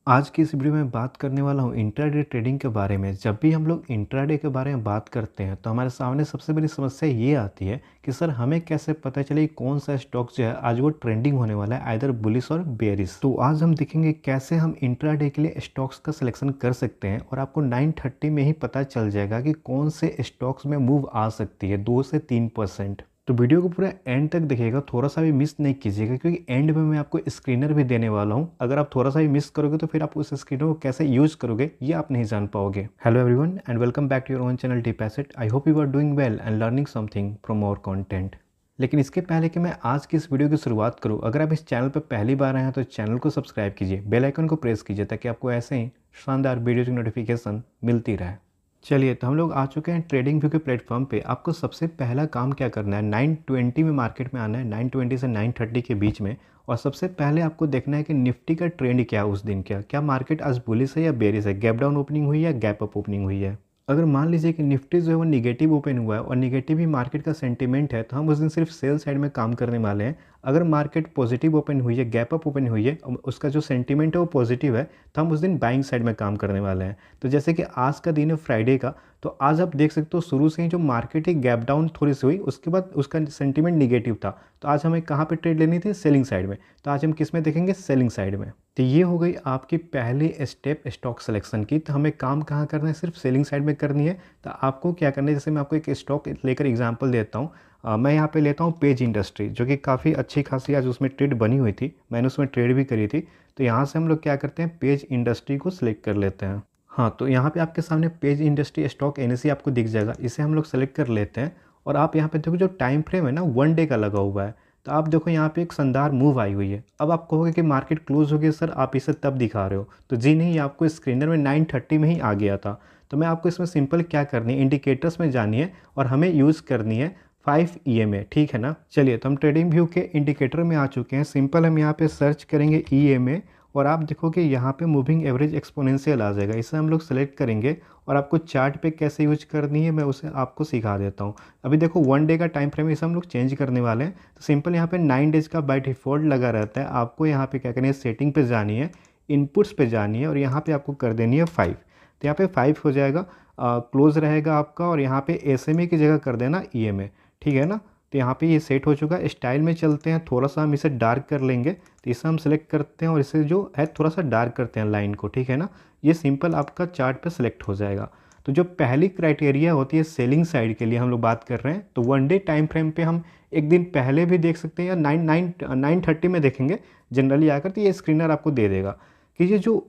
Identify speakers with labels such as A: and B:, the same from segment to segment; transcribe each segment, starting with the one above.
A: आज की इस वीडियो में बात करने वाला हूँ इंट्राडे ट्रेडिंग के बारे में। जब भी हम लोग इंट्राडे के बारे में बात करते हैं तो हमारे सामने सबसे बड़ी समस्या ये आती है कि सर हमें कैसे पता चले कौन सा स्टॉक जो है आज वो ट्रेंडिंग होने वाला है, आइदर बुलिश और बेरिश। तो आज हम देखेंगे कैसे हम इंट्राडे के लिए स्टॉक्स का सिलेक्शन कर सकते हैं और आपको 9:30 में ही पता चल जाएगा कि कौन से स्टॉक्स में मूव आ सकती है 2 से 3%। तो वीडियो को पूरा एंड तक देखिएगा, थोड़ा सा भी मिस नहीं कीजिएगा क्योंकि एंड में मैं आपको स्क्रीनर भी देने वाला हूं। अगर आप थोड़ा सा भी मिस करोगे तो फिर आप उस स्क्रीनर को कैसे यूज करोगे ये आप नहीं जान पाओगे। Hello everyone and welcome back to your own channel deep asset. I hope you are doing well and learning something from our content. लेकिन इसके पहले कि मैं आज की इस वीडियो की शुरुआत करूं, अगर आप इस चैनल पर पहली बार आए हैं तो चैनल को सब्सक्राइब कीजिए, बेल आइकन को प्रेस कीजिए ताकि आपको ऐसे ही शानदार वीडियो की नोटिफिकेशन मिलती रहे। चलिए, तो हम लोग आ चुके हैं ट्रेडिंग व्यू के प्लेटफॉर्म पे। आपको सबसे पहला काम क्या करना है, 9:20 में मार्केट में आना है, 9:20 से 9:30 के बीच में। और सबसे पहले आपको देखना है कि निफ्टी का ट्रेंड क्या है उस दिन, क्या मार्केट आज बुलिश है या बेरिश है, गैप डाउन ओपनिंग हुई है या गैप अप ओपनिंग हुई है। अगर मान लीजिए कि निफ्टी जो है वो निगेटिव ओपन हुआ है और निगेटिव ही मार्केट का सेंटीमेंट है तो हम उस दिन सिर्फ सेल साइड में काम करने वाले हैं। अगर मार्केट पॉजिटिव ओपन हुई है, गैप अप ओपन हुई है, उसका जो सेंटीमेंट है वो पॉजिटिव है, तो हम उस दिन बाइंग साइड में काम करने वाले हैं। तो जैसे कि आज का दिन है फ्राइडे का, तो आज आप देख सकते हो शुरू से ही जो मार्केट ही गैप डाउन थोड़ी सी हुई, उसके बाद उसका सेंटीमेंट निगेटिव था। तो आज हमें कहाँ पे ट्रेड लेनी थी, सेलिंग साइड में। तो आज हम किस में देखेंगे, सेलिंग साइड में। तो ये हो गई आपकी पहली स्टेप स्टॉक सिलेक्शन की। तो हमें काम कहाँ करना है, सिर्फ सेलिंग साइड में करनी है। तो आपको क्या करना है, जैसे मैं आपको एक स्टॉक लेकर एग्जांपल देता हूँ। मैं यहाँ पे लेता हूँ पेज इंडस्ट्री, जो कि काफ़ी अच्छी खासी आज उसमें ट्रेड बनी हुई थी, मैंने उसमें ट्रेड भी करी थी। तो यहाँ से हम लोग क्या करते हैं, पेज इंडस्ट्री को सिलेक्ट कर लेते हैं। हाँ, तो यहाँ पे आपके सामने पेज इंडस्ट्री स्टॉक एनएसई आपको दिख जाएगा, इसे हम लोग सेलेक्ट कर लेते हैं। और आप यहाँ पे देखो जो टाइम फ्रेम है ना, 1 डे का लगा हुआ है। तो आप देखो यहाँ पे एक शानदार मूव आई हुई है। अब आप कहोगे कि मार्केट क्लोज हो गई सर, आप इसे तब दिखा रहे हो। तो जी नहीं, आपको स्क्रीनर में 9:30 में ही आ गया था। तो मैं आपको इसमें सिंपल क्या करनी है, इंडिकेटर्स में जानी है और हमें यूज़ करनी है 5 EMA, ठीक है ना। चलिए, तो हम ट्रेडिंग व्यू के इंडिकेटर में आ चुके हैं। सिंपल हम यहाँ पे सर्च करेंगे EMA और आप देखोगे यहाँ पे मूविंग एवरेज एक्सपोनेंशियल आ जाएगा, इसे हम लोग सेलेक्ट करेंगे। और आपको चार्ट पे कैसे यूज करनी है मैं उसे आपको सिखा देता हूँ। अभी देखो 1 डे का टाइम फ्रेम इसे हम लोग चेंज करने वाले हैं। तो सिंपल यहाँ पे 9 डेज का बाय डिफ़ॉल्ट लगा रहता है। आपको यहाँ पे क्या करनी है, सेटिंग पे जानी है, इनपुट्स पे जानी है और यहाँ पे आपको कर देनी है 5। तो यहाँ पे 5 हो जाएगा, क्लोज रहेगा आपका। और यहाँ पे SMA की जगह कर देना EMA, ठीक है ना। तो यहाँ पे ये सेट हो चुका है। स्टाइल में चलते हैं, थोड़ा सा हम इसे डार्क कर लेंगे। तो इसे हम सेलेक्ट करते हैं और इसे जो है थोड़ा सा डार्क करते हैं लाइन को, ठीक है ना। ये सिंपल आपका चार्ट पे सेलेक्ट हो जाएगा। तो जो पहली क्राइटेरिया होती है सेलिंग साइड के लिए हम लोग बात कर रहे हैं, तो 1 डे टाइम फ्रेम पे हम एक दिन पहले भी देख सकते हैं या 9:30 में देखेंगे जनरली आकर। तो ये स्क्रीनर आपको दे देगा कि ये जो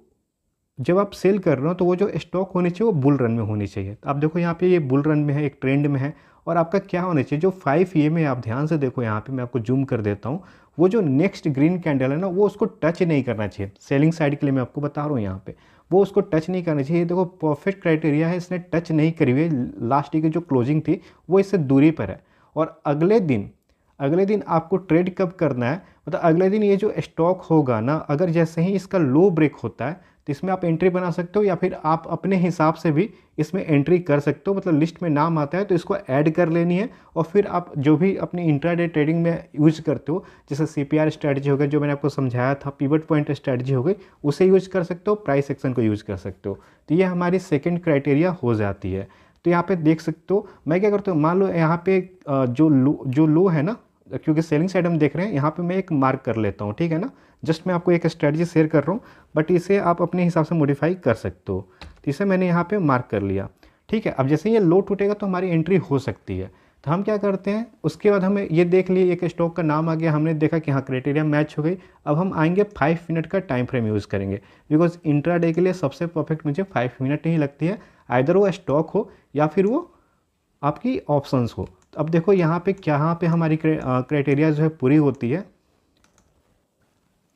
A: जब आप सेल कर रहे हो तो वो जो स्टॉक होनी चाहिए वो बुल रन में होनी चाहिए। तो आप देखो यहाँ पे ये बुल रन में है, एक ट्रेंड में है। और आपका क्या होना चाहिए, जो 5 EMA आप ध्यान से देखो, यहाँ पे मैं आपको जूम कर देता हूँ। वो जो नेक्स्ट ग्रीन कैंडल है ना, वो उसको टच नहीं करना चाहिए। सेलिंग साइड के लिए मैं आपको बता रहा हूँ, यहाँ पे वो उसको टच नहीं करना चाहिए। देखो परफेक्ट क्राइटेरिया है, इसने टच नहीं करी हुई। लास्ट की जो क्लोजिंग थी वो इससे दूरी पर है। और अगले दिन आपको ट्रेड कब करना है, मतलब अगले दिन ये जो स्टॉक होगा ना, अगर जैसे ही इसका लो ब्रेक होता है तो इसमें आप एंट्री बना सकते हो या फिर आप अपने हिसाब से भी इसमें एंट्री कर सकते हो। मतलब लिस्ट में नाम आता है तो इसको ऐड कर लेनी है। और फिर आप जो भी अपनी इंट्राडे ट्रेडिंग में यूज करते हो, जैसे CPR स्ट्रेटजी हो गई जो मैंने आपको समझाया था, पिवट पॉइंट स्ट्रेटजी हो गई, उसे यूज कर सकते हो, प्राइस एक्शन को यूज कर सकते हो। तो ये हमारी सेकेंड क्राइटेरिया हो जाती है। तो यहाँ पे देख सकते हो मैं क्या करता हूँ, मान लो यहाँ पे जो लो है ना, क्योंकि सेलिंग साइड हम देख रहे हैं, यहाँ पे मैं एक मार्क कर लेता हूँ, ठीक है ना। जस्ट मैं आपको एक स्ट्रेटजी शेयर कर रहा हूँ, बट इसे आप अपने हिसाब से मॉडिफाई कर सकते हो। तो इसे मैंने यहाँ पे मार्क कर लिया, ठीक है। अब जैसे ये लो टूटेगा तो हमारी एंट्री हो सकती है। तो हम क्या करते हैं, उसके बाद हमें ये देख लिए एक स्टॉक का नाम आ गया, हमने देखा कि हाँ क्राइटेरिया मैच हो गई। अब हम आएंगे 5 मिनट का टाइम फ्रेम यूज़ करेंगे, बिकॉज इंट्राडे के लिए सबसे परफेक्ट मुझे 5 मिनट ही लगती है। आइदर वो स्टॉक हो या फिर वो आपकी ऑप्शंस हो। तो अब देखो यहाँ पे हमारी क्राइटेरिया जो है पूरी होती है।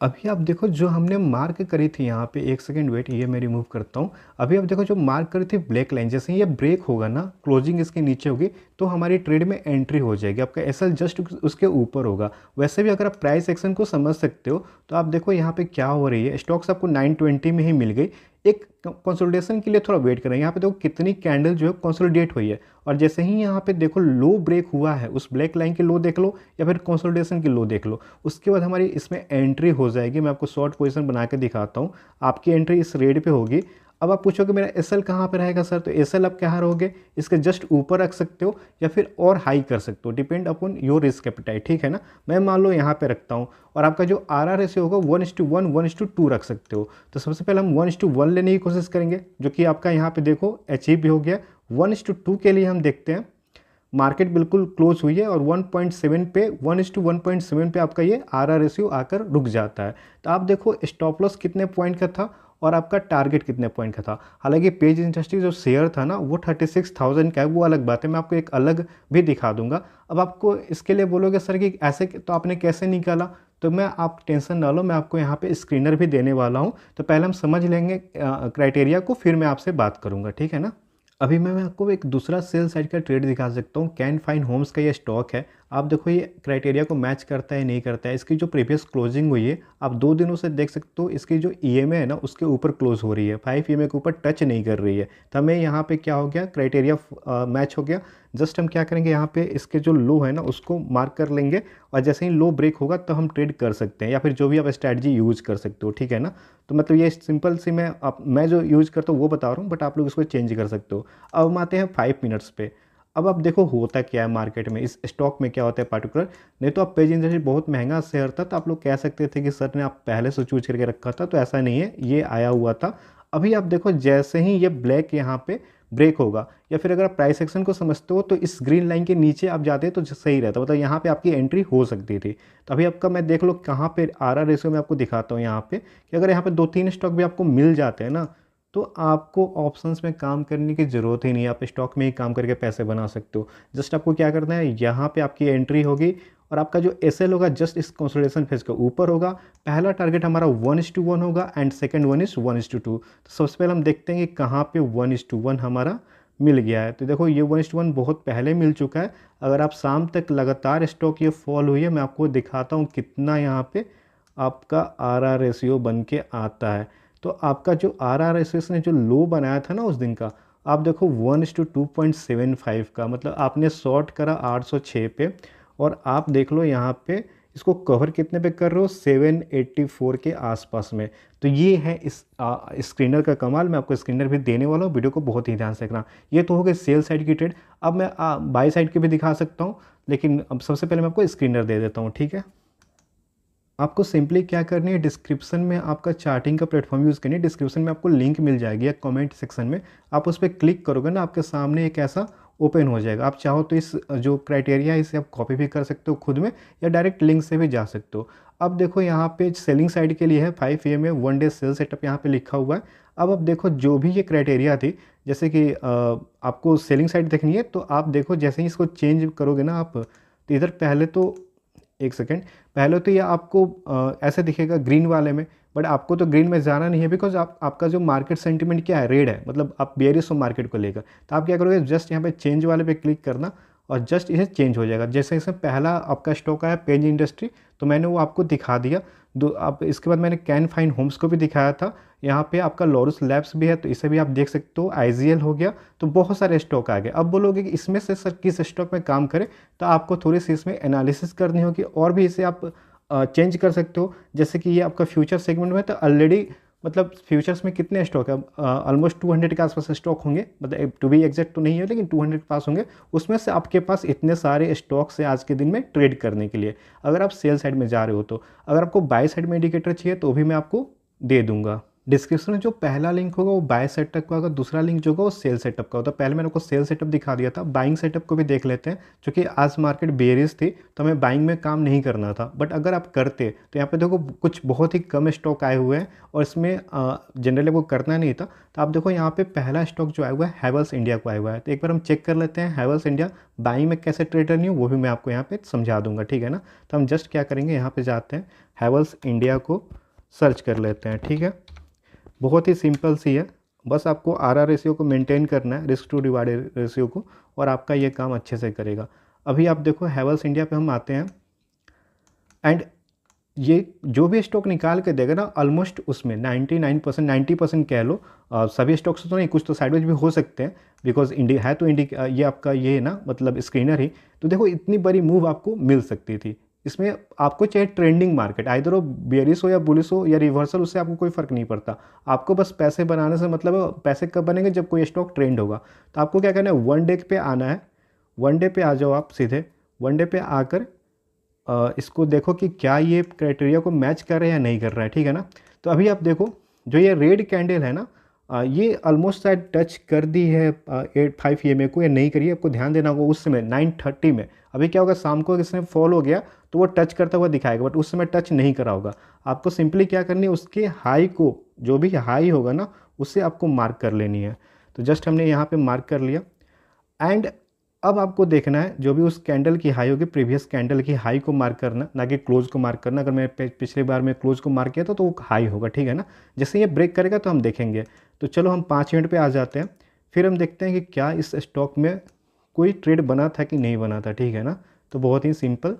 A: अभी आप देखो जो हमने मार्क करी थी यहाँ पे, एक सेकेंड वेट, ये मैं रिमूव करता हूँ। अभी आप देखो जो मार्क करी थी ब्लैक लाइन, जैसे ही ये ब्रेक होगा ना, क्लोजिंग इसके नीचे होगी तो हमारी ट्रेड में एंट्री हो जाएगी। आपका SL जस्ट उसके ऊपर होगा। वैसे भी अगर आप प्राइस एक्शन को समझ सकते हो तो आप देखो यहाँ पे क्या हो रही है, स्टॉक्स आपको 9:20 में ही मिल गई। एक कंसोलिडेशन के लिए थोड़ा वेट करें। यहाँ पे देखो कितनी कैंडल जो है कंसोलिडेट हुई है, और जैसे ही यहाँ पे देखो लो ब्रेक हुआ है, उस ब्लैक लाइन की लो देख लो या फिर कंसोलिडेशन की लो देख लो, उसके बाद हमारी इसमें एंट्री हो जाएगी। मैं आपको शॉर्ट पोजीशन बना के दिखाता हूँ। आपकी एंट्री इस रेड पे होगी। अब आप पूछोगे मेरा एस एल कहाँ पे रहेगा सर, तो एस एल आप क्या रहोगे, इसके जस्ट ऊपर रख सकते हो या फिर और हाई कर सकते हो, depend upon your risk appetite, ठीक है ना। मैं मान लो यहाँ पे रखता हूँ, और आपका जो आर आर रेशियो होगा 1:1 1:2 रख सकते हो। तो सबसे पहले हम 1:1 लेने की कोशिश करेंगे, जो कि आपका यहाँ पे देखो अचीव भी हो गया। 1:2 के लिए हम देखते हैं, मार्केट बिल्कुल क्लोज हुई है और 1.7 पे 1:1.7 पे आपका ये आर आर रेशियो आकर रुक जाता है। तो आप देखो स्टॉप लॉस कितने पॉइंट का था और आपका टारगेट कितने पॉइंट का था। हालांकि पेज इंडस्ट्री जो शेयर था ना वो 36,000 का है, वो अलग बात है, मैं आपको एक अलग भी दिखा दूंगा। अब आपको इसके लिए बोलोगे सर कि ऐसे तो आपने कैसे निकाला, तो मैं आप टेंशन ना लो, मैं आपको यहाँ पे स्क्रीनर भी देने वाला हूँ। तो पहले हम समझ लेंगे क्राइटेरिया को, फिर मैं आपसे बात करूँगा, ठीक है ना। अभी मैं आपको एक दूसरा सेल साइड का ट्रेड दिखा सकता हूँ। कैन फाइन होम्स का ये स्टॉक है। आप देखो ये क्राइटेरिया को मैच करता है नहीं करता है। इसकी जो प्रीवियस क्लोजिंग हुई है आप 2 दिनों से देख सकते हो, इसकी जो ईएमए है ना उसके ऊपर क्लोज हो रही है, 5 ईएमए के ऊपर टच नहीं कर रही है। तो हमें यहाँ पे क्या हो गया, क्राइटेरिया मैच हो गया। जस्ट हम क्या करेंगे, यहाँ पे इसके जो लो है ना उसको मार्क कर लेंगे, और जैसे ही लो ब्रेक होगा तो हम ट्रेड कर सकते हैं, या फिर जो भी आप स्ट्रैटेजी यूज कर सकते हो, ठीक है ना। तो मतलब ये सिंपल सी मैं जो यूज करता हूँ वो बता रहा हूँ, बट आप लोग इसको चेंज कर सकते हो। अब हम आते हैं 5 मिनट्स पे। अब आप देखो होता क्या है मार्केट में, इस स्टॉक में क्या होता है पर्टिकुलर। नहीं तो आप पेज इंडस्ट्री बहुत महंगा शेयर था, तो आप लोग कह सकते थे कि सर ने आप पहले से चूज करके रखा था, तो ऐसा नहीं है, ये आया हुआ था। अभी आप देखो जैसे ही ये ब्लैक यहाँ पे ब्रेक होगा, या फिर अगर आप प्राइस एक्शन को समझते हो तो इस ग्रीन लाइन के नीचे आप जाते तो सही रहता, मतलब यहाँ पे आपकी एंट्री हो सकती थी। तो अभी आपका मैं देख लो कहाँ पे आर आर रेशियो में आपको दिखाता हूँ यहाँ पे, कि अगर यहाँ पे 2-3 स्टॉक भी आपको मिल जाते हैं ना, तो आपको ऑप्शंस में काम करने की ज़रूरत ही नहीं है, आप स्टॉक में ही काम करके पैसे बना सकते हो। जस्ट आपको क्या करना है, यहाँ पे आपकी एंट्री होगी, और आपका जो एस एल होगा जस्ट इस कंसोलिडेशन फेज के ऊपर होगा। पहला टारगेट हमारा 1:1 होगा एंड सेकंड वन इज 1:2। तो सबसे पहले हम देखते हैं कि कहाँ पे 1:1 हमारा मिल गया है। तो देखो ये 1:1 बहुत पहले मिल चुका है। अगर आप शाम तक लगातार स्टॉक ये फॉल हुई है, मैं आपको दिखाता हूँ कितना यहाँ पे आपका आर आर रेशियो बन के आता है। तो आपका जो आर आर रेशियो ने जो लो बनाया था ना उस दिन का, आप देखो 1:2.75 का, मतलब आपने शॉर्ट करा 806 पे, और आप देख लो यहाँ पे इसको कवर कितने पे कर रहे हो, 784 के आसपास में। तो ये है इस स्क्रीनर का कमाल। मैं आपको स्क्रीनर भी देने वाला हूँ, वीडियो को बहुत ही ध्यान से देखना। ये तो हो गए सेल साइड की ट्रेड। अब मैं बाई साइड की भी दिखा सकता हूँ, लेकिन अब सबसे पहले मैं आपको स्क्रीनर दे देता हूँ, ठीक है। आपको सिंपली क्या करनी है, डिस्क्रिप्शन में आपका चार्टिंग का प्लेटफॉर्म यूज़ करनी है। डिस्क्रिप्शन में आपको लिंक मिल जाएगी या कमेंट सेक्शन में, आप उस पर क्लिक करोगे ना, आपके सामने एक ऐसा ओपन हो जाएगा। आप चाहो तो इस जो क्राइटेरिया है इसे आप कॉपी भी कर सकते हो खुद में, या डायरेक्ट लिंक से भी जा सकते हो। अब देखो यहाँ पे सेलिंग साइड के लिए है 5 AM में 1 डे सेल सेटअप यहाँ पे लिखा हुआ है। अब देखो जो भी ये क्राइटेरिया थी, जैसे कि आपको सेलिंग साइड देखनी है, तो आप देखो जैसे ही इसको चेंज करोगे ना आप, तो इधर पहले तो एक सेकेंड, पहले तो ये आपको ऐसे दिखेगा ग्रीन वाले में, बट आपको तो ग्रीन में जाना नहीं है, बिकॉज आपका जो मार्केट सेंटीमेंट क्या है, रेड है, मतलब आप बेयरिश हो मार्केट को लेकर। तो आप क्या करोगे, जस्ट यहाँ पे चेंज वाले पे क्लिक करना, और जस्ट इसे चेंज हो जाएगा। जैसे इसमें पहला आपका स्टॉक आया पेज इंडस्ट्री, तो मैंने वो आपको दिखा दिया। आप इसके बाद मैंने कैन फाइन होम्स को भी दिखाया था। यहाँ पे आपका लॉरस लैब्स भी है, तो इसे भी आप देख सकते हो। आईजीएल हो गया, तो बहुत सारे स्टॉक आ गए। अब बोलोगे कि इसमें से सर किस स्टॉक में काम करें, तो आपको थोड़ी सी इसमें एनालिसिस करनी होगी, और भी इसे आप चेंज कर सकते हो। जैसे कि ये आपका फ्यूचर सेगमेंट में, तो ऑलरेडी मतलब फ्यूचर्स में कितने स्टॉक है, ऑलमोस्ट 200 के आसपास स्टॉक होंगे, मतलब टू बी एग्जैक्ट तो नहीं है, लेकिन 200 के पास होंगे। उसमें से आपके पास इतने सारे स्टॉक्स हैं आज के दिन में ट्रेड करने के लिए, अगर आप सेल साइड में जा रहे हो तो। अगर आपको बाय साइड में इंडिकेटर चाहिए तो भी मैं आपको दे दूंगा। डिस्क्रिप्शन में जो पहला लिंक होगा वो बाय सेटअप का होगा, दूसरा लिंक जो होगा वो सेल सेटअप का होता है। पहले मैंने आपको सेल सेटअप दिखा दिया था, बाइंग सेटअप को भी देख लेते हैं। क्योंकि आज मार्केट बेयरिश थी, तो हमें बाइंग में काम नहीं करना था, बट अगर आप करते तो यहाँ पे देखो कुछ बहुत ही कम स्टॉक आए हुए हैं, और इसमें जनरली आपको करना नहीं था। तो आप देखो यहाँ पे पहला स्टॉक जो आया हुआ है हैवेल्स इंडिया को आया हुआ है। तो एक बार हम चेक कर लेते हैं हैवेल्स इंडिया बाइंग में कैसे ट्रेड करनी है, वो भी मैं आपको यहाँ पे समझा दूंगा, ठीक है ना। तो हम जस्ट क्या करेंगे, यहाँ पे जाते हैं, हैवेल्स इंडिया को सर्च कर लेते हैं, ठीक है। बहुत ही सिंपल सी है, बस आपको आर आर रेशियो को मेंटेन करना है, रिस्क टू रिवार्ड रेशियो को, और आपका ये काम अच्छे से करेगा। अभी आप देखो हैवेल्स इंडिया पे हम आते हैं, एंड ये जो भी स्टॉक निकाल के देगा ना ऑलमोस्ट उसमें 99% 90% कह लो, सभी स्टॉक्स तो नहीं, कुछ तो साइडवेज भी हो सकते हैं, बिकॉज इंडिया है तो इंडिया ये आपका ये है ना मतलब स्क्रीनर ही। तो देखो इतनी बड़ी मूव आपको मिल सकती थी इसमें। आपको चाहे ट्रेंडिंग मार्केट आइदर हो बेयरिश हो या बुलिश हो या रिवर्सल, उससे आपको कोई फ़र्क नहीं पड़ता। आपको बस पैसे बनाने से मतलब है, पैसे कब बनेंगे जब कोई स्टॉक ट्रेंड होगा। तो आपको क्या करना है, वन डे पे आना है, वन डे पे आ जाओ आप सीधे। वन डे पे आकर इसको देखो कि क्या ये क्राइटेरिया को मैच कर रहा है या नहीं कर रहा है, ठीक है ना। तो अभी आप देखो जो ये रेड कैंडल है ना, ये ऑलमोस्ट शायद टच कर दी है 5 EMA को या नहीं करी, आपको ध्यान देना होगा। उस समय 9:30 में, अभी क्या होगा शाम को इसने फॉल हो गया तो वो टच करता हुआ दिखाएगा, बट उस समय टच नहीं करा होगा। आपको सिंपली क्या करनी है, उसके हाई को, जो भी हाई होगा ना उससे आपको मार्क कर लेनी है। तो जस्ट हमने यहाँ पे मार्क कर लिया। एंड अब आपको देखना है जो भी उस कैंडल की हाई होगी, प्रीवियस कैंडल की हाई को मार्क करना, ना कि क्लोज को मार्क करना। अगर मैं पिछली बार में क्लोज को मार्क किया था तो वो हाई होगा, ठीक है ना। जैसे ये ब्रेक करेगा तो हम देखेंगे। तो चलो हम 5 मिनट पे आ जाते हैं, फिर हम देखते हैं कि क्या इस स्टॉक में कोई ट्रेड बना था कि नहीं बना था, ठीक है ना। तो बहुत ही सिंपल,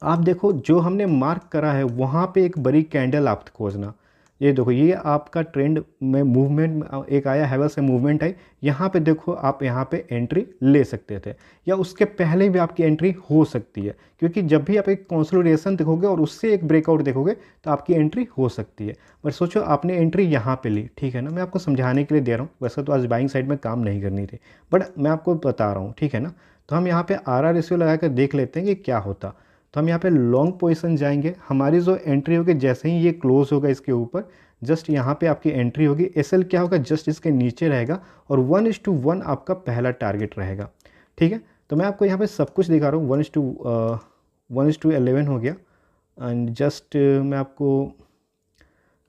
A: आप देखो जो हमने मार्क करा है वहाँ पे एक बड़ी कैंडल आप खोजना। ये देखो ये आपका ट्रेंड में मूवमेंट एक आया, हैवल से मूवमेंट आई, यहाँ पे देखो आप यहाँ पे एंट्री ले सकते थे, या उसके पहले भी आपकी एंट्री हो सकती है, क्योंकि जब भी आप एक कंसोलिडेशन देखोगे और उससे एक ब्रेकआउट देखोगे तो आपकी एंट्री हो सकती है। पर सोचो आपने एंट्री यहाँ पे ली, ठीक है ना। मैं आपको समझाने के लिए दे रहा हूँ, वैसे तो आज बाइंग साइड में काम नहीं करनी थी, बट मैं आपको बता रहा हूँ, ठीक है ना। तो हम यहाँ पे RR रेशियो लगा कर देख लेते हैं कि क्या होता। तो हम यहाँ पे लॉन्ग पोजीशन जाएंगे, हमारी जो एंट्री होगी जैसे ही ये क्लोज होगा इसके ऊपर, जस्ट यहाँ पे आपकी एंट्री होगी। SL क्या होगा, जस्ट इसके नीचे रहेगा, और 1:1 आपका पहला टारगेट रहेगा, ठीक है। तो मैं आपको यहाँ पे सब कुछ दिखा रहा हूँ। 1:11 हो गया, एंड जस्ट मैं आपको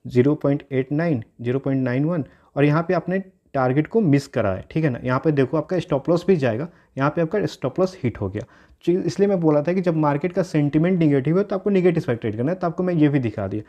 A: 0.89 0.91, और यहाँ पे आपने टारगेट को मिस करा है, ठीक है ना। यहाँ पे देखो आपका स्टॉप लॉस भी जाएगा, यहाँ पे आपका स्टॉप लॉस हिट हो गया। इसलिए मैं बोला था कि जब मार्केट का सेंटीमेंट निगेटिव है तो आपको निगेटिव साइड ट्रेड करना है, तो आपको मैं ये भी दिखा दिया।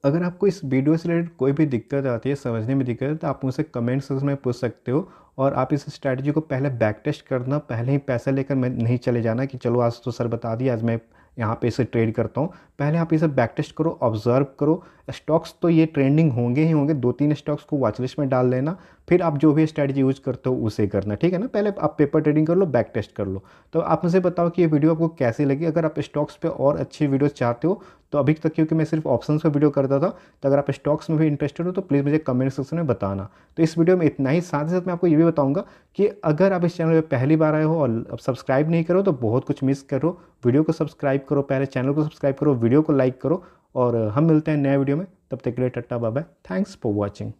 A: अगर आपको इस वीडियो से रिलेटेड कोई भी दिक्कत आती है, समझने में दिक्कत है, तो आप मुझसे कमेंट सेक्शन में पूछ सकते हो। और आप इस स्ट्रैटेजी को पहले बैक टेस्ट करना, पहले ही पैसा लेकर मैं नहीं चले जाना कि चलो आज तो सर बता दिया आज मैं यहाँ पे इसे ट्रेड करता हूँ। पहले आप इसे बैक टेस्ट करो, ऑब्जर्व करो। स्टॉक्स तो ये ट्रेंडिंग होंगे ही होंगे, 2-3 स्टॉक्स को वॉच लिस्ट में डाल लेना, फिर आप जो भी स्ट्रैटेजी यूज करते हो उसे करना, ठीक है ना। पहले आप पेपर ट्रेडिंग कर लो, बैक टेस्ट कर लो। तो आप मुझे बताओ कि ये वीडियो आपको कैसी लगी। अगर आप स्टॉक्स पे और अच्छी वीडियोस चाहते हो तो अभी तक क्योंकि मैं सिर्फ ऑप्शंस पे वीडियो करता था, तो अगर आप स्टॉक्स में भी इंटरेस्टेड हो तो प्लीज़ मुझे कमेंट सेक्शन में बताना। तो इस वीडियो में इतना ही। साथ ही साथ मैं आपको ये भी बताऊंगा कि अगर आप इस चैनल पे पहली बार आए हो और अब सब्सक्राइब नहीं करो तो बहुत कुछ मिस करो। वीडियो को सब्सक्राइब करो, पहले चैनल को सब्सक्राइब करो, वीडियो को लाइक करो, और हम मिलते हैं नए वीडियो में। तब तक के लिए tata bye bye, thanks for watching.